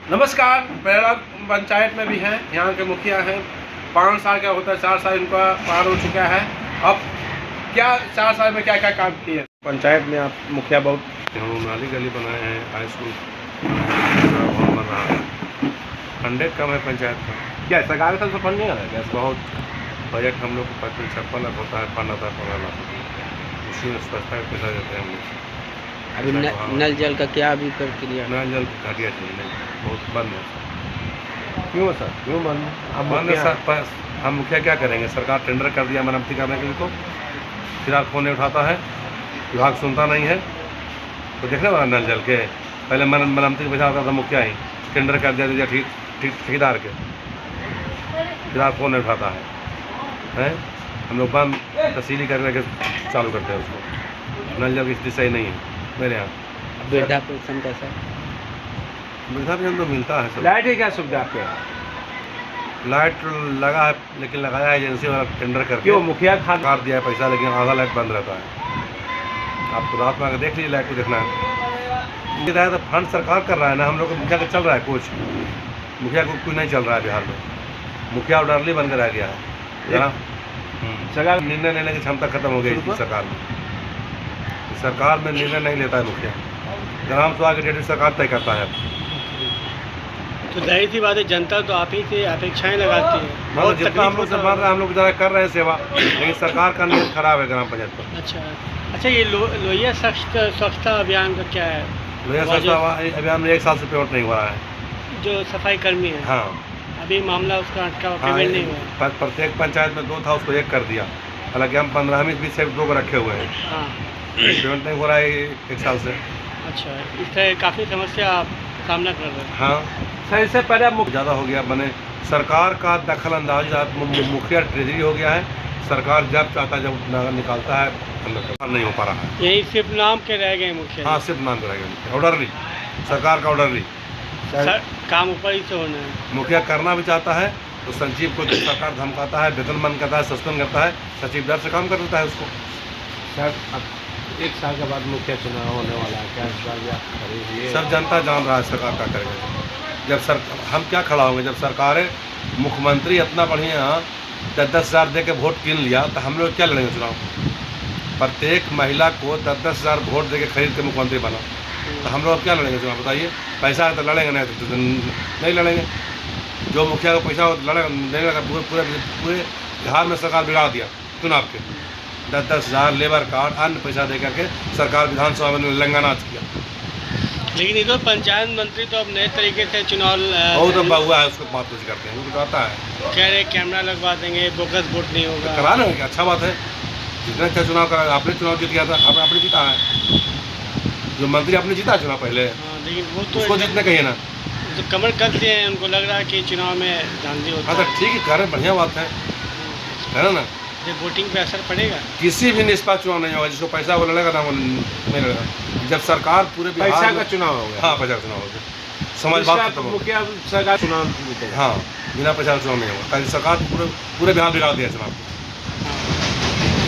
नमस्कार। प्रयाग पंचायत में भी हैं, यहाँ के मुखिया हैं। 5 साल का होता है, 4 साल इनका पार हो चुका है। अब क्या 4 साल में क्या क्या काम किए पंचायत में? आप मुखिया बहुत नाली गली बनाए हैं, हाई स्कूल भवन बन रहा है, फंडेड कम है पंचायत का। क्या सरकार का फंड नहीं आ रहा है? गैस बहुत बजट हम लोग को 56 लाख होता है, फंड आता है 15 लाख, उसी में स्वच्छता का पैसा देते हैं हम लोग। अभी नल जल का क्या अभी प्रक्रिया? नल जल घटिया चीज नहीं, बहुत बंद है। क्यों सर, क्यों बंद? अब बंद है सर, हम मुखिया क्या करेंगे? सरकार टेंडर कर दिया मरम्मती करने के लिए, तो फिलहाल फोन नहीं उठाता है, विभाग सुनता नहीं है। तो देखने वाला नल जल के पहले मरम्मती का पैसा आता था, मुखिया ही टेंडर कर दिया ठेकेदार के, फिलहाल फोन नहीं उठाता है। हम लोग बंद तहसीली करके चालू करते हैं उसको। नल जल की स्थिति सही नहीं है मेरे यहाँ। वृद्धा पेंशन कैसा? वृद्धा पेंशन तो मिलता है सब। लाइट की क्या सुविधा आपके? लाइट लगा है, लेकिन लगाया है एजेंसी वाला टेंडर करके। क्यों मुखिया काट दिया है पैसा, लेकिन आधा लाइट बंद रहता है। आप तो रात में आकर देख लीजिए, लाइट को देखना है तो फंड सरकार कर रहा है ना, हम लोग को मुखिया का चल रहा है कुछ। मुखिया को कुछ नहीं चल रहा है बिहार में, मुखिया ऑर्डरली बनकर रह गया है। सरकार निर्णय लेने की क्षमता खत्म हो गई सरकार में। सरकार में निर्णय नहीं लेता है मुखिया, ग्राम सभा की डेट सरकार तय करता है। तो जाहिर सी बात है, जनता तो आप ही से अपेक्षाएं लगाती है। बहुत जितना हम लोग से मान रहे हैं, हम लोग ज़रा कर रहे हैं सेवा, लेकिन सरकार का नियत खराब है ग्राम पंचायत पर। अच्छा, ये लोहिया स्वच्छता अभियान का क्या है? लोहिया स्वच्छता अभियान में 1 साल से पेमेंट नहीं हुआ है। जो सफाई कर्मी है, हाँ, अभी मामला उसका अटका पेमेंट नहीं हुआ। प्रत्येक पंचायत में 2 था, उसको 1 कर दिया। हालांकि हम 15वीं भी से 2 को रखे हुए हैं। हाँ, पेमेंट नहीं हो रहा है 1 साल से। अच्छा, इससे काफ़ी समस्या आप सामना कर रहे हैं। हाँ, सर इससे पहले ज़्यादा हो गया, मैंने सरकार का दखल अंदाज, मुखिया ट्रेजरी हो गया है। सरकार जब चाहता है जब निकालता है, नहीं हो पा रहा है। यही सिर्फ नाम के रह गए मुखिया? हाँ, सिर्फ नाम करेंगे, ऑर्डरली, सरकार का ऑर्डरली। काम ऊपर ही से होना है। मुखिया करना भी चाहता है तो संजीव को सरकार धमकाता है, वेतन बंद करता है, सस्पेंड करता है, सचिव दर से काम कर देता है उसको। सर अब 1 साल के बाद मुखिया चुनाव होने वाला है, क्या इस बार भी आप खड़े? सब जनता जान रहा है सरकार क्या करेगा। जब हम क्या खड़ा होंगे? जब सरकार मुख्यमंत्री इतना बढ़िया 10-10 हज़ार दे के वोट कीन लिया, तो हम लोग क्या लड़ेंगे चुनाव? प्रत्येक महिला को 10-10 हज़ार वोट दे के खरीद के मुख्यमंत्री बना, तो हम लोग क्या लड़ेंगे चुनाव? बताइए। पैसा है तो लड़ेंगे, नहीं तो नहीं लड़ेंगे। जो मुखिया का पैसा लड़ेगा नहीं लगा, पूरे बिहार में सरकार बिगाड़ दिया चुनाव के। 10-10 हज़ार लेबर कार्ड अन्य पैसा दे करके सरकार विधानसभा में लंगानाच किया। लेकिन इधर पंचायत मंत्री तो अब नए तरीके से चुनाव बहुत अब हुआ है, उसको बात कुछ करते हैं, वो तो आता है, कह रहे कैमरा लगवा देंगे, बोगस वोट नहीं होगा। करा ना, अच्छा बात है। जितना अच्छा चुनाव करा, आपने चुनाव जीत गया था, आपने जीता है। जो मंत्री आपने जीता चुनाव पहले, लेकिन वो तो उसको जीतने कहिए ना। तो कमर कर दिए हैं, उनको लग रहा है कि चुनाव में धांधली होता है। हाँ, तो ठीक है, करें, बढ़िया बात है ना। ये वोटिंग पे असर पड़ेगा? किसी भी निष्पक्ष चुनाव नहीं होगा, जिसको पैसा वो लड़ेगा ना, वो नहीं लड़ेगा। जब सरकार पूरे पैसा का चुनाव हो गया। हाँ, पैसा का चुनाव हो गया, समाजवाद खत्म हो गया। मुखिया सरकार चुनाव जीतेगा। हाँ, बिना पैसा का चुनाव नहीं होगा, ताकि सरकार पूरे बिहार बिगाड़ दिया चुनाव।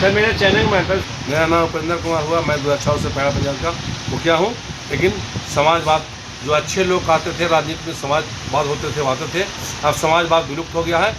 सर मेरे चैनल में मेरा नाम उपेंद्र कुमार हुआ, मैं 2006 से प्रयाग पंचायत का मुखिया हूँ। लेकिन समाजवाद, जो अच्छे लोग आते थे राजनीति में, समाजवाद होते थे, वो आते थे। अब समाजवाद विलुप्त हो गया है।